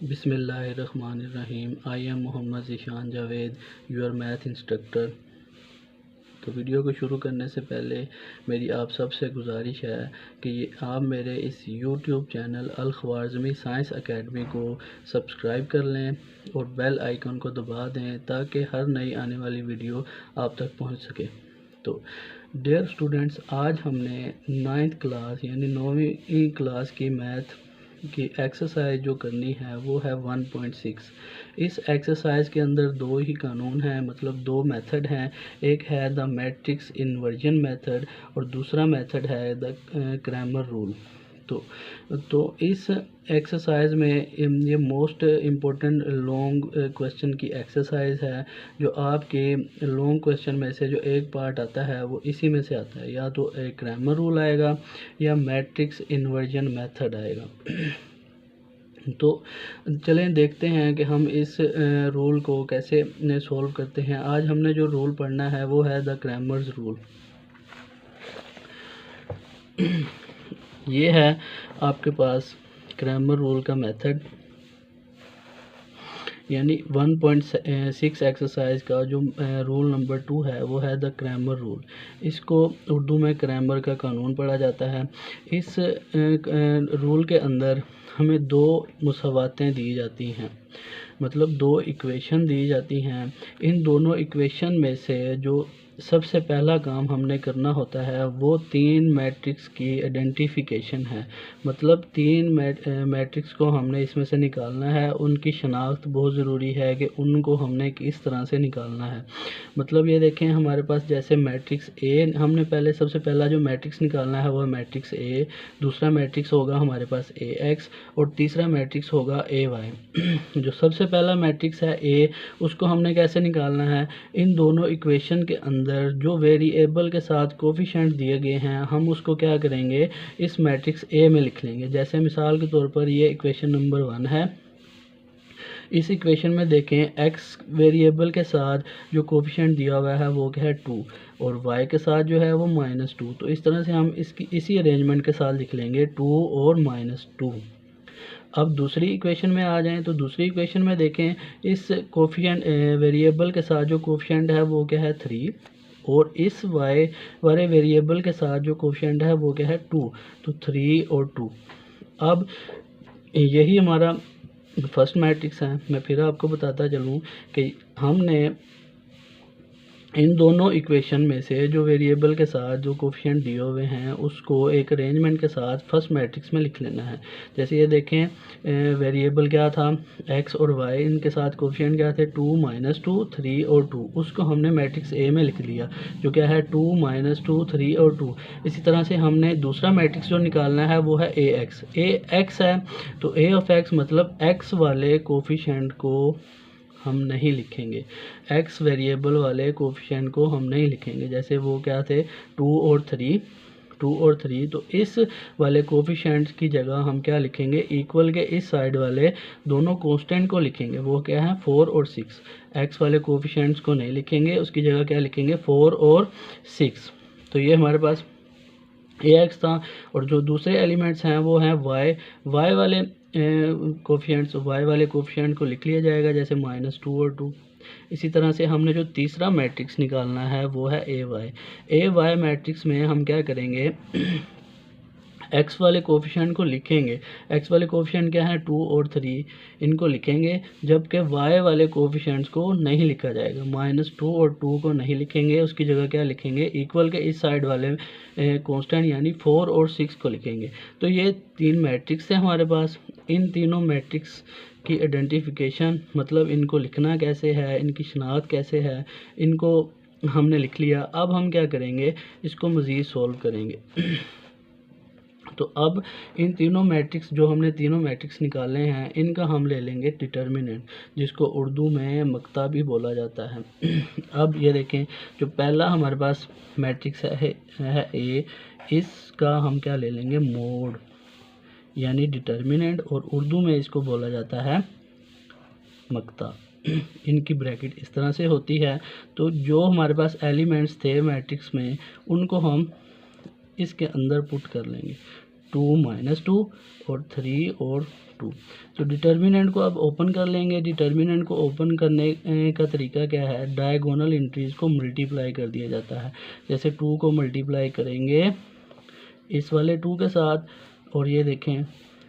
बिस्मिल्लाहिर्रहमानिर्रहीम। I am Mohammed Zeeshan Javed, your math instructor. तो video को शुरू करने से पहले मेरी आप सबसे गुजारिश है कि आप मेरे इस यूट्यूब चैनल अल ख्वारिज़मी साइंस एकेडमी को सब्सक्राइब कर लें और बेल आइकन को दबा दें ताकि हर नई आने वाली वीडियो आप तक पहुंच सके। तो डियर स्टूडेंट्स, आज हमने 9th क्लास यानी 9वीं क्लास की मैथ की एक्सरसाइज जो करनी है वो है 1.6। इस एक्सरसाइज के अंदर दो ही कानून हैं, मतलब दो मेथड हैं। एक है द मैट्रिक्स इन्वर्जन मेथड और दूसरा मेथड है द क्रैमर रूल। तो इस एक्सरसाइज में ये मोस्ट इम्पोर्टेंट लॉन्ग क्वेश्चन की एक्सरसाइज है। जो आपके लॉन्ग क्वेश्चन में से जो एक पार्ट आता है वो इसी में से आता है, या तो एक क्रैमर रूल आएगा या मैट्रिक्स इन्वर्जन मेथड आएगा। तो चलें देखते हैं कि हम इस रूल को कैसे सॉल्व करते हैं। आज हमने जो रूल पढ़ना है वो है द क्रैमर्स रूल। ये है आपके पास क्रैमर रूल का मेथड, यानी 1.6 एक्सरसाइज का जो रूल नंबर 2 है वो है द क्रैमर रूल। इसको उर्दू में क्रैमर का कानून पढ़ा जाता है। इस रूल के अंदर हमें दो मुसावातें दी जाती हैं, मतलब दो इक्वेशन दी जाती हैं। इन दोनों इक्वेशन में से जो सबसे पहला काम हमने करना होता है वो तीन मैट्रिक्स की आइडेंटिफिकेशन है। मतलब तीन मैट्रिक्स को हमने इसमें से निकालना है। उनकी शनाख्त बहुत ज़रूरी है कि उनको हमने किस तरह से निकालना है। मतलब ये देखें, हमारे पास जैसे मैट्रिक्स ए, हमने पहले सबसे पहला जो मैट्रिक्स निकालना है वो है मैट्रिक्स ए। दूसरा मैट्रिक्स होगा हमारे पास ए एक्स और तीसरा मैट्रिक्स होगा ए वाई। जो सबसे पहला मैट्रिक्स है ए, उसको हमने कैसे निकालना है? इन दोनों इक्वेशन के अंदर जो वेरिएबल के साथ कोफिशिएंट दिए गए हैं हम उसको क्या करेंगे, इस मैट्रिक्स ए में लिख लेंगे। जैसे मिसाल के तौर पर ये इक्वेशन नंबर 1 है। इस इक्वेशन में देखें, x वेरिएबल के साथ जो कोफिशिएंट दिया हुआ है वो क्या है 2 और y के साथ जो है वो -2। तो इस तरह से हम इसी अरेंजमेंट के साथ लिख लेंगे 2 और -2। अब दूसरी इक्वेशन में आ जाएं तो दूसरी इक्वेशन में देखें, इस कोफिशिएंट वेरिएबल के साथ जो कोफिशिएंट है वो क्या है 3 और इस y वाले वेरिएबल के साथ जो कोफिशिएंट है वो क्या है 2। तो 3 और 2। अब यही हमारा फर्स्ट मैट्रिक्स है। मैं फिर आपको बताता चलूँ कि हमने इन दोनों इक्वेशन में से जो वेरिएबल के साथ जो कोफिशिएंट दिए हुए हैं उसको एक अरेंजमेंट के साथ फर्स्ट मैट्रिक्स में लिख लेना है। जैसे ये देखें, वेरिएबल क्या था x और y, इनके साथ कोफिशिएंट क्या थे 2 -2 3 और 2। उसको हमने मैट्रिक्स ए में लिख लिया जो क्या है 2 -2 3 और 2। इसी तरह से हमने दूसरा मैट्रिक्स जो निकालना है वो है ए एक्स है। तो ए ऑफ एक्स मतलब x वाले कोफिशिएंट को हम नहीं लिखेंगे, x वेरिएबल वाले कोफिशिएंट को हम नहीं लिखेंगे। जैसे वो क्या थे 2 और 3। तो इस वाले कोफिशिएंट्स की जगह हम क्या लिखेंगे, इक्वल के इस साइड वाले दोनों कांस्टेंट को लिखेंगे। वो क्या है 4 और 6। x वाले कोफिशिएंट्स को नहीं लिखेंगे, उसकी जगह क्या लिखेंगे 4 और 6। तो ये हमारे पास ax था। और जो दूसरे एलिमेंट्स हैं वो हैं y वाले कोफिशिएंट्स, y वाले कोफिशिएंट को लिख लिया जाएगा जैसे -2 और 2। इसी तरह से हमने जो तीसरा मैट्रिक्स निकालना है वो है ए वाई मैट्रिक्स में हम क्या करेंगे, x वाले कोफिशिएंट को लिखेंगे। x वाले कोफिशिएंट क्या है 2 और 3, इनको लिखेंगे, जबकि y वाले कोफिशिएंट्स को नहीं लिखा जाएगा। -2 और 2 को नहीं लिखेंगे, उसकी जगह क्या लिखेंगे, इक्वल के इस साइड वाले कांस्टेंट यानी 4 और 6 को लिखेंगे। तो ये तीन मैट्रिक्स है हमारे पास। इन तीनों मैट्रिक्स की आइडेंटिफिकेशन, मतलब इनको लिखना कैसे है, इनकी शनाख्त कैसे है, इनको हमने लिख लिया। अब हम क्या करेंगे, इसको मज़ीद सॉल्व करेंगे। तो अब इन तीनों मैट्रिक्स, जो हमने तीनों मैट्रिक्स निकाले हैं, इनका हम ले लेंगे डिटर्मिनेंट, जिसको उर्दू में मक्ता भी बोला जाता है। अब ये देखें, जो पहला हमारे पास मैट्रिक्स है ए, इसका हम क्या ले लेंगे मोड यानी डिटर्मिनेंट, और उर्दू में इसको बोला जाता है मक्ता। इनकी ब्रैकेट इस तरह से होती है। तो जो हमारे पास एलिमेंट्स थे मैट्रिक्स में उनको हम इसके अंदर पुट कर लेंगे। 2 माइनस 2 और 3 और 2। तो डिटर्मिनेंट को अब ओपन कर लेंगे। डिटर्मिनेंट को ओपन करने का तरीका क्या है, डायगोनल एंट्रीज को मल्टीप्लाई कर दिया जाता है। जैसे 2 को मल्टीप्लाई करेंगे इस वाले 2 के साथ, और ये देखें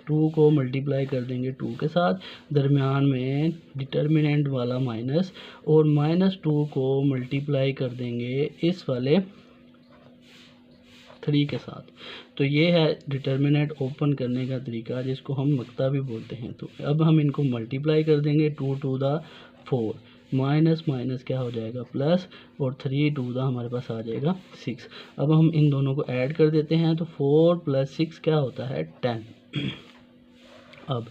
2 को मल्टीप्लाई कर देंगे 2 के साथ, दरमियान में डिटर्मिनेंट वाला माइनस, और -2 को मल्टीप्लाई कर देंगे इस वाले 3 के साथ। तो ये है डिटर्मिनेंट ओपन करने का तरीका, जिसको हम मक्ता भी बोलते हैं। तो अब हम इनको मल्टीप्लाई कर देंगे, 2 टू द 4, माइनस माइनस क्या हो जाएगा प्लस, और 3 टू द हमारे पास आ जाएगा 6। अब हम इन दोनों को ऐड कर देते हैं, तो 4 + 6 क्या होता है 10। अब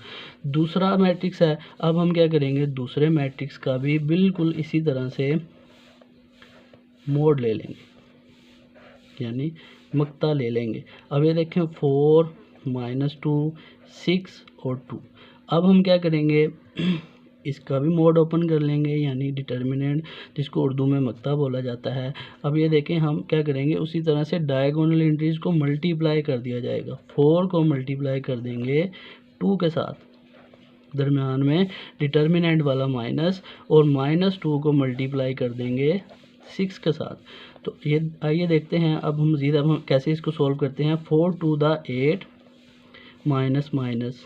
दूसरा मैट्रिक्स है, अब हम क्या करेंगे, दूसरे मैट्रिक्स का भी बिल्कुल इसी तरह से मोड ले लेंगे, यानी मक्ता ले लेंगे। अब ये देखें 4 -2 6 और 2। अब हम क्या करेंगे, इसका भी मोड ओपन कर लेंगे, यानी डिटर्मिनेंट, जिसको उर्दू में मक्ता बोला जाता है। अब ये देखें हम क्या करेंगे, उसी तरह से डायगोनल एंट्रीज को मल्टीप्लाई कर दिया जाएगा। 4 को मल्टीप्लाई कर देंगे 2 के साथ, दरमियान में डिटर्मिनेंट वाला माइनस, और -2 को मल्टीप्लाई कर देंगे 6 के साथ। तो ये आइए देखते हैं अब हम कैसे इसको सॉल्व करते हैं। 4 to the 8 minus minus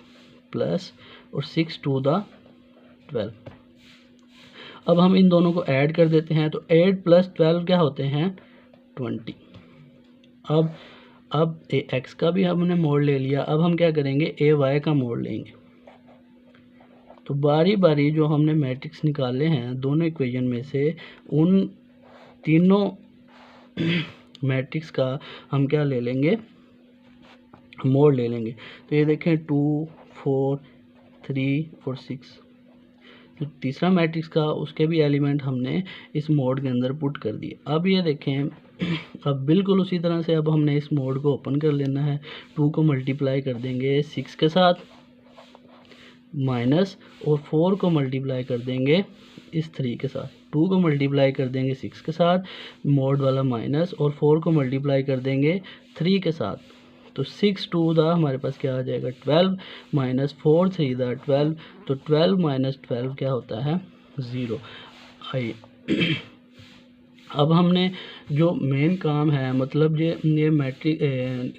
plus, और 6 टू द 12। अब हम इन दोनों को ऐड कर देते हैं, तो 8 + 12 क्या होते हैं 20। अब ए एक्स का भी हमने मोड ले लिया। अब हम क्या करेंगे, ए वाई का मोड लेंगे। तो बारी बारी जो हमने मैट्रिक्स निकाले हैं दोनों इक्वेशन में से, उन तीनों मैट्रिक्स का हम क्या ले लेंगे, मोड ले लेंगे। तो ये देखें 2 4 3 और 6, जो तीसरा मैट्रिक्स का उसके भी एलिमेंट हमने इस मोड के अंदर पुट कर दिए। अब ये देखें अब बिल्कुल उसी तरह से अब हमने इस मोड को ओपन कर लेना है। 2 को मल्टीप्लाई कर देंगे 6 के साथ माइनस, और 4 को मल्टीप्लाई कर देंगे इस 3 के साथ। 2 को मल्टीप्लाई कर देंगे 6 के साथ, मोड वाला माइनस, और 4 को मल्टीप्लाई कर देंगे 3 के साथ। तो 6 टू द हमारे पास क्या आ जाएगा 12, -4 3 द 12। तो 12 - 12 क्या होता है 0। आइए अब हमने जो मेन काम है, मतलब ये मैट्रिक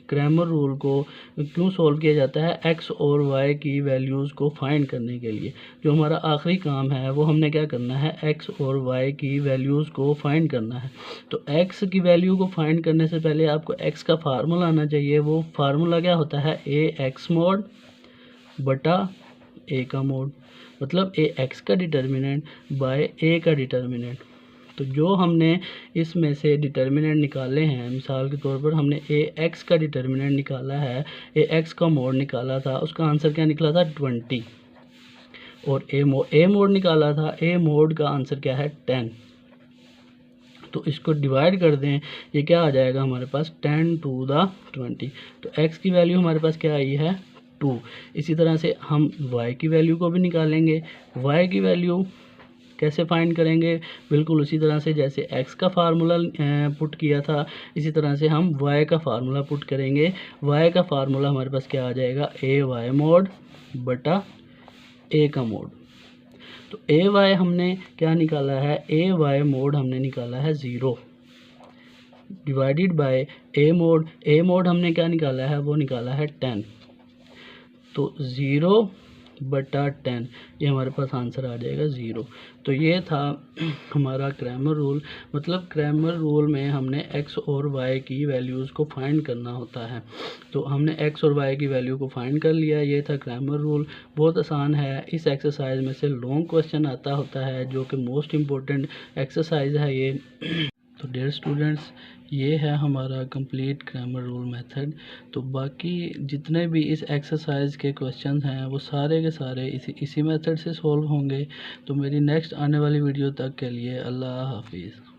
क्रैमर रूल को क्यों सॉल्व किया जाता है, एक्स और वाई की वैल्यूज़ को फाइंड करने के लिए। जो हमारा आखिरी काम है वो हमने क्या करना है, एक्स और वाई की वैल्यूज़ को फाइंड करना है। तो एक्स की वैल्यू को फाइंड करने से पहले आपको एक्स का फार्मूला आना चाहिए। वो फार्मूला क्या होता है, ए एक्स मोड बटा ए का मोड, मतलब ए एक्स का डिटर्मिनेंट बाय ए का डिटर्मिनेंट। तो जो हमने इसमें से डिटर्मिनेंट निकाले हैं, मिसाल के तौर पर हमने ए एक्स का डिटर्मिनेंट निकाला है, ए एक्स का मोड निकाला था, उसका आंसर क्या निकला था 20, और ए मोड निकाला था, ए मोड का आंसर क्या है 10। तो इसको डिवाइड कर दें, ये क्या आ जाएगा हमारे पास 10 टू द 20। तो एक्स की वैल्यू हमारे पास क्या आई है 2। इसी तरह से हम वाई की वैल्यू को भी निकालेंगे। वाई की वैल्यू कैसे फाइंड करेंगे, बिल्कुल उसी तरह से जैसे एक्स का फार्मूला पुट किया था, इसी तरह से हम वाई का फार्मूला पुट करेंगे। वाई का फार्मूला हमारे पास क्या आ जाएगा, ए वाई मोड बटा ए का मोड। तो ए वाई हमने क्या निकाला है, ए वाई मोड हमने निकाला है 0 divided by A mode. A mode हमने क्या निकाला है, वो निकाला है 10। तो 0 बटा 10, ये हमारे पास आंसर आ जाएगा 0। तो ये था हमारा क्रैमर रूल। मतलब क्रैमर रूल में हमने एक्स और वाई की वैल्यूज़ को फाइंड करना होता है। तो हमने एक्स और वाई की वैल्यू को फाइंड कर लिया, ये था क्रैमर रूल। बहुत आसान है। इस एक्सरसाइज में से लॉन्ग क्वेश्चन आता होता है, जो कि मोस्ट इम्पोर्टेंट एक्सरसाइज है ये। तो डियर स्टूडेंट्स, ये है हमारा कंप्लीट क्रैमर रूल मेथड। तो बाकी जितने भी इस एक्सरसाइज के क्वेश्चन हैं वो सारे के सारे इसी मेथड से सॉल्व होंगे। तो मेरी नेक्स्ट आने वाली वीडियो तक के लिए अल्लाह हाफिज़।